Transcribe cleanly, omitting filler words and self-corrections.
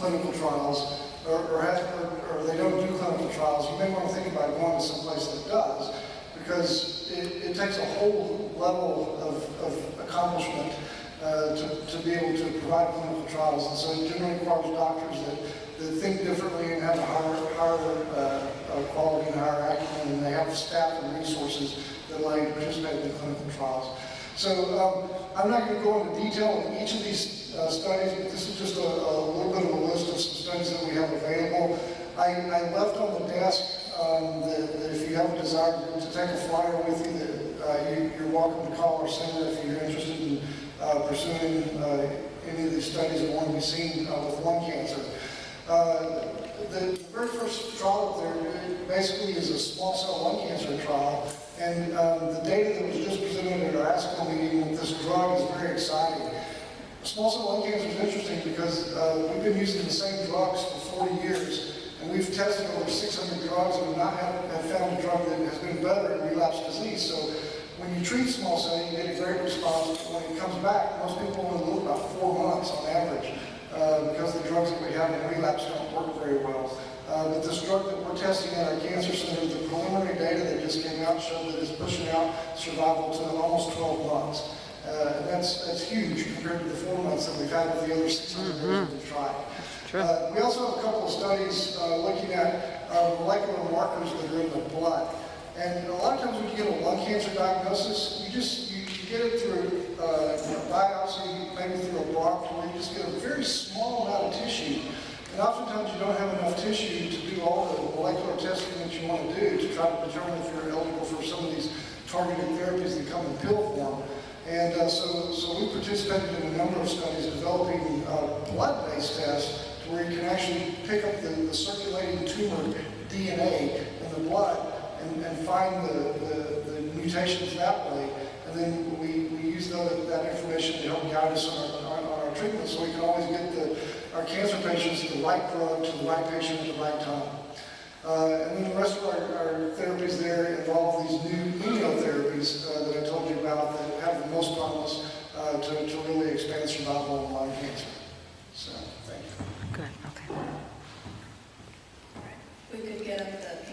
clinical trials, or they don't do clinical trials, you may want to think about going to some place that does, because it takes a whole level of accomplishment to be able to provide clinical trials. And so it generally requires doctors that think differently and have a higher quality and higher acumen, and they have staff and resources that allow you to participate in clinical trials. So I'm not going to go into detail on each of these studies, but this is just a little bit of a list of some studies that we have available. I left on the desk that if you have a desire to take a flyer with you, that you're welcome to call our center if you're interested in pursuing any of these studies that want to be seen with lung cancer. The very first trial up there basically is a small cell lung cancer trial, and the data that was just presented at our ASCO meeting with this drug is very exciting. Small cell lung cancer is interesting because we've been using the same drugs for 40 years, and we've tested over 600 drugs and have found a drug that has been better in relapse disease. So when you treat small cell, you get a great response. When it comes back, most people only live about 4 months on average because the drugs that we have in relapse don't work very well. But this drug that we're testing at our cancer center, the preliminary data that just came out showed that it's pushing out survival to almost 12 months. And that's huge compared to the 4 months that we've had with the other 600 that we've tried. We also have a couple of studies looking at molecular markers that are in the blood. And a lot of times when you get a lung cancer diagnosis, you get it through biopsy, maybe through a block, where you just get a very small amount of tissue. And oftentimes you don't have enough tissue to do all the molecular testing that you want to do to try to determine if you're eligible for some of these targeted therapies that come in pill form. And so we participated in a number of studies developing blood-based tests where you can actually pick up the circulating tumor DNA in the blood and find the mutations that way. And then we use that information to help guide us on our treatment, so we can always get our cancer patients the right drug to the right patient at the right time. And then the rest of our therapies there involve these new immunotherapies that I told you about that have the most promise to really expand survival in lung cancer. So, thank you. Good, okay. We could get up the